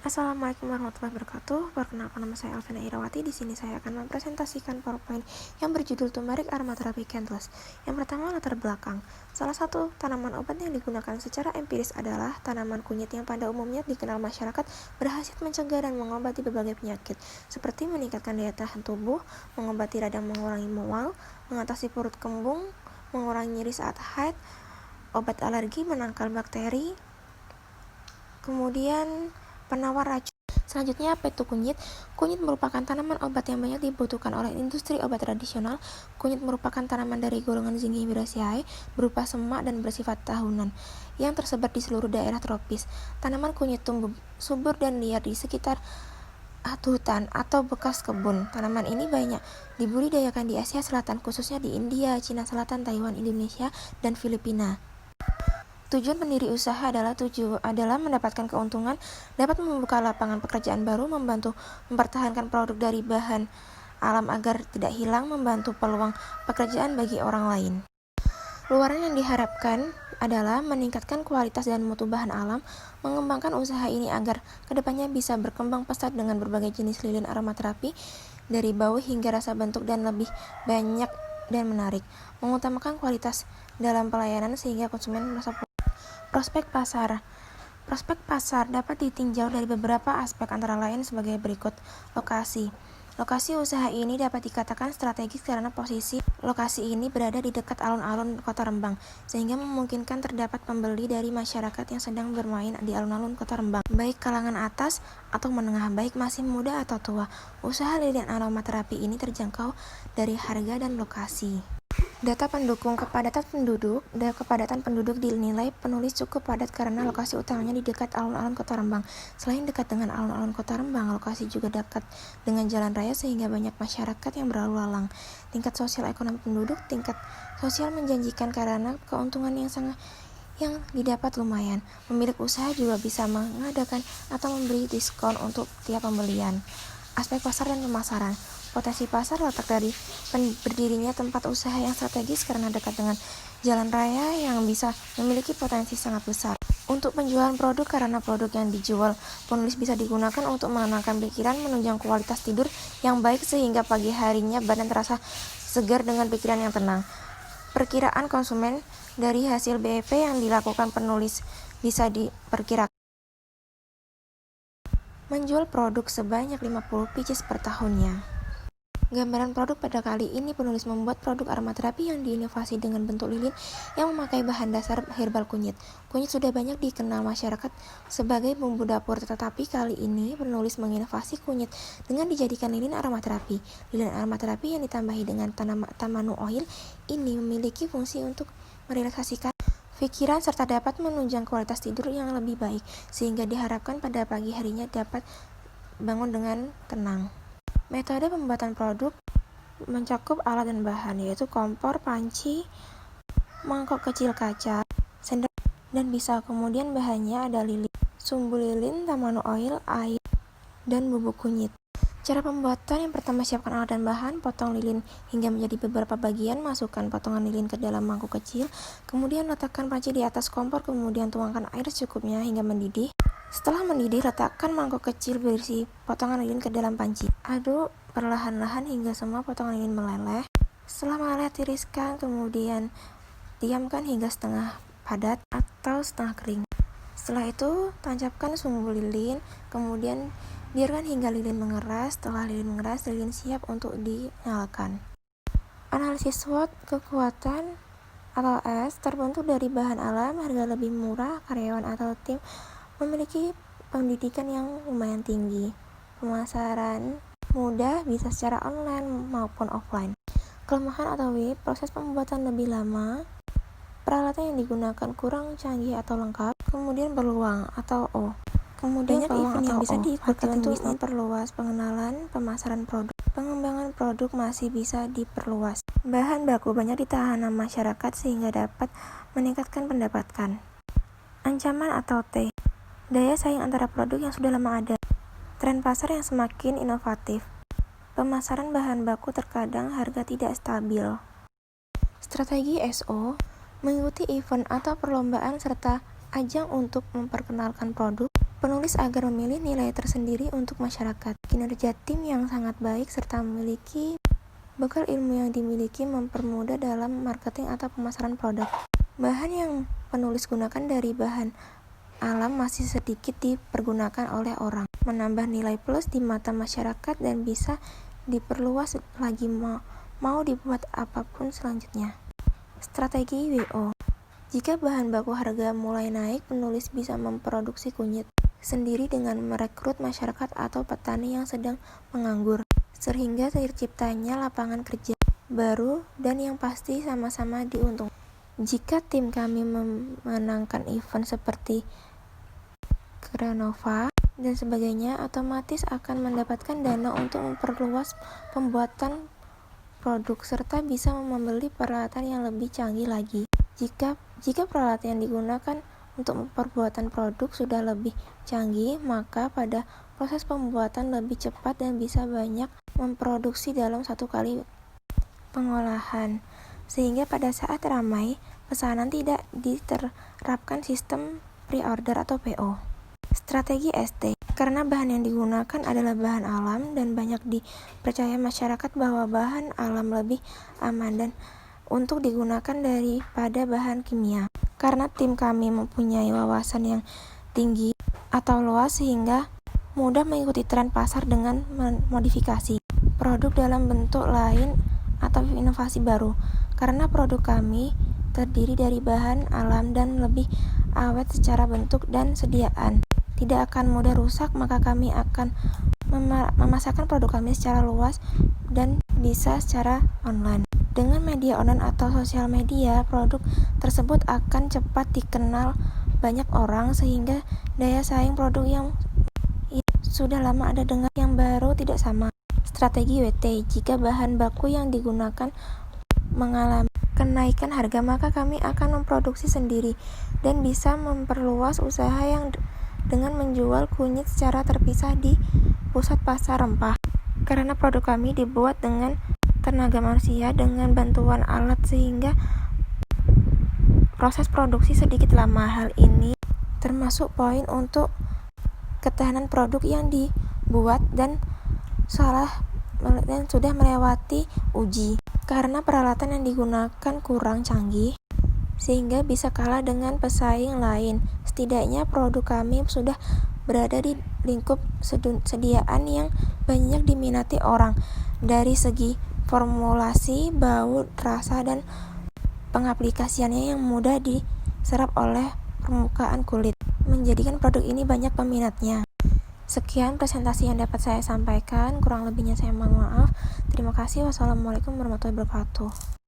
Assalamualaikum warahmatullahi wabarakatuh. Perkenalkan, nama saya Alvina Irawati. Di sini saya akan mempresentasikan PowerPoint yang berjudul Turmeric Aromatherapy Candles. Yang pertama, latar belakang. Salah satu tanaman obat yang digunakan secara empiris adalah tanaman kunyit yang pada umumnya dikenal masyarakat berhasil mencegah dan mengobati berbagai penyakit, seperti meningkatkan daya tahan tubuh, mengobati radang, mengurangi mual, mengatasi perut kembung, mengurangi nyeri saat haid, obat alergi, menangkal bakteri, kemudian penawar racun. Selanjutnya, apa itu kunyit? Kunyit merupakan tanaman obat yang banyak dibutuhkan oleh industri obat tradisional. Kunyit merupakan tanaman dari golongan Zingiberaceae, berupa semak dan bersifat tahunan, yang tersebar di seluruh daerah tropis. Tanaman kunyit tumbuh subur dan liar di sekitar hutan atau bekas kebun. Tanaman ini banyak dibudidayakan di Asia Selatan, khususnya di India, Cina Selatan, Taiwan, Indonesia, dan Filipina. Tujuan pendiri usaha adalah mendapatkan keuntungan, dapat membuka lapangan pekerjaan baru, membantu mempertahankan produk dari bahan alam agar tidak hilang, membantu peluang pekerjaan bagi orang lain. Luaran yang diharapkan adalah meningkatkan kualitas dan mutu bahan alam, mengembangkan usaha ini agar kedepannya bisa berkembang pesat dengan berbagai jenis lilin aromaterapi, dari bau hingga rasa bentuk dan lebih banyak dan menarik, mengutamakan kualitas dalam pelayanan sehingga konsumen merasa puas. Prospek pasar dapat ditinjau dari beberapa aspek, antara lain sebagai berikut. Lokasi usaha ini dapat dikatakan strategis karena posisi lokasi ini berada di dekat alun-alun Kota Rembang, sehingga memungkinkan terdapat pembeli dari masyarakat yang sedang bermain di alun-alun Kota Rembang, baik kalangan atas atau menengah, baik masih muda atau tua. Usaha lilin aromaterapi ini terjangkau dari harga dan lokasi. Data pendukung kepadatan penduduk dinilai penulis cukup padat karena lokasi utamanya di dekat alun-alun Kota Rembang. Selain dekat dengan alun-alun Kota Rembang, lokasi juga dekat dengan jalan raya sehingga banyak masyarakat yang berlalu lalang. Tingkat sosial ekonomi penduduk, tingkat sosial menjanjikan karena keuntungan yang didapat lumayan. Pemilik usaha juga bisa mengadakan atau memberi diskon untuk tiap pembelian. Aspek pasar dan pemasaran. Potensi pasar letak dari berdirinya tempat usaha yang strategis karena dekat dengan jalan raya yang bisa memiliki potensi sangat besar. Untuk penjualan produk, karena produk yang dijual penulis bisa digunakan untuk menenangkan pikiran, menunjang kualitas tidur yang baik sehingga pagi harinya badan terasa segar dengan pikiran yang tenang. Perkiraan konsumen dari hasil BEP yang dilakukan penulis bisa diperkirakan menjual produk sebanyak 50 pieces per tahunnya. Gambaran produk. Pada kali ini penulis membuat produk aromaterapi yang diinovasi dengan bentuk lilin yang memakai bahan dasar herbal kunyit. Kunyit sudah banyak dikenal masyarakat sebagai bumbu dapur, tetapi kali ini penulis menginovasi kunyit dengan dijadikan lilin aromaterapi. Lilin aromaterapi yang ditambahi dengan tamanu oil ini memiliki fungsi untuk merelaksasikan pikiran serta dapat menunjang kualitas tidur yang lebih baik, sehingga diharapkan pada pagi harinya dapat bangun dengan tenang. Metode pembuatan produk mencakup alat dan bahan, yaitu kompor, panci, mangkok kecil kaca, sendok, dan pisau. Kemudian bahannya ada lilin, sumbu lilin, tamanu oil, air, dan bubuk kunyit. Cara pembuatan: yang pertama, siapkan alat dan bahan, potong lilin hingga menjadi beberapa bagian, masukkan potongan lilin ke dalam mangkuk kecil, kemudian letakkan panci di atas kompor, kemudian tuangkan air secukupnya hingga mendidih. Setelah mendidih, letakkan mangkok kecil berisi potongan lilin ke dalam panci. Aduk perlahan-lahan hingga semua potongan lilin meleleh. Setelah meleleh, tiriskan, kemudian diamkan hingga setengah padat atau setengah kering. Setelah itu, tancapkan sumbu lilin, kemudian biarkan hingga lilin mengeras. Setelah lilin mengeras, lilin siap untuk dinyalakan. Analisis SWOT. Kekuatan atau S terbentuk dari bahan alam, harga lebih murah, karyawan atau tim memiliki pendidikan yang lumayan tinggi, pemasaran mudah, bisa secara online maupun offline. Kelemahan atau W, proses pembuatan lebih lama, peralatan yang digunakan kurang canggih atau lengkap. Kemudian peluang atau O, kemudian banyak event yang bisa diikuti untuk memperluas pengenalan pemasaran produk. Pengembangan produk masih bisa diperluas. Bahan baku banyak ditahan masyarakat sehingga dapat meningkatkan pendapatan. Ancaman atau T, daya saing antara produk yang sudah lama ada. Tren pasar yang semakin inovatif. Pemasaran bahan baku terkadang harga tidak stabil. Strategi SO, mengikuti event atau perlombaan serta ajang untuk memperkenalkan produk. penulis agar memilih nilai tersendiri untuk masyarakat. Kinerja tim yang sangat baik serta memiliki bekal ilmu yang dimiliki mempermudah dalam marketing atau pemasaran produk. Bahan yang penulis gunakan dari bahan alam masih sedikit dipergunakan oleh orang, menambah nilai plus di mata masyarakat dan bisa diperluas lagi mau dibuat apapun selanjutnya. Strategi WO. Jika bahan baku harga mulai naik, penulis bisa memproduksi kunyit sendiri dengan merekrut masyarakat atau petani yang sedang menganggur, sehingga terciptanya lapangan kerja baru dan yang pasti sama-sama diuntungkan. Jika tim kami memenangkan event seperti Krenova dan sebagainya, otomatis akan mendapatkan dana untuk memperluas pembuatan produk serta bisa membeli peralatan yang lebih canggih lagi. Jika peralatan yang digunakan untuk pembuatan produk sudah lebih canggih, maka pada proses pembuatan lebih cepat dan bisa banyak memproduksi dalam satu kali pengolahan, sehingga pada saat ramai pesanan tidak diterapkan sistem pre-order atau PO. Strategi ST. Karena bahan yang digunakan adalah bahan alam dan banyak dipercaya masyarakat bahwa bahan alam lebih aman dan untuk digunakan daripada bahan kimia. Karena tim kami mempunyai wawasan yang tinggi atau luas sehingga mudah mengikuti tren pasar dengan modifikasi produk dalam bentuk lain atau inovasi baru. Karena produk kami terdiri dari bahan alam dan lebih awet secara bentuk dan sediaan, tidak akan mudah rusak, maka kami akan memasarkan produk kami secara luas dan bisa secara online. Dengan media online atau sosial media, produk tersebut akan cepat dikenal banyak orang sehingga daya saing produk yang sudah lama ada dengan yang baru tidak sama. Strategi WT. Jika bahan baku yang digunakan mengalami kenaikan harga, maka kami akan memproduksi sendiri dan bisa memperluas usaha yang dengan menjual kunyit secara terpisah di pusat pasar rempah. Karena produk kami dibuat dengan tenaga manusia dengan bantuan alat sehingga proses produksi sedikit lama. Hal ini termasuk poin untuk ketahanan produk yang dibuat dan sudah melewati uji. Karena peralatan yang digunakan kurang canggih sehingga bisa kalah dengan pesaing lain. Setidaknya produk kami sudah berada di lingkup sediaan yang banyak diminati orang dari segi formulasi, bau, rasa, dan pengaplikasiannya yang mudah diserap oleh permukaan kulit, menjadikan produk ini banyak peminatnya. Sekian presentasi yang dapat saya sampaikan, kurang lebihnya saya mohon maaf. Terima kasih. Wassalamualaikum warahmatullahi wabarakatuh.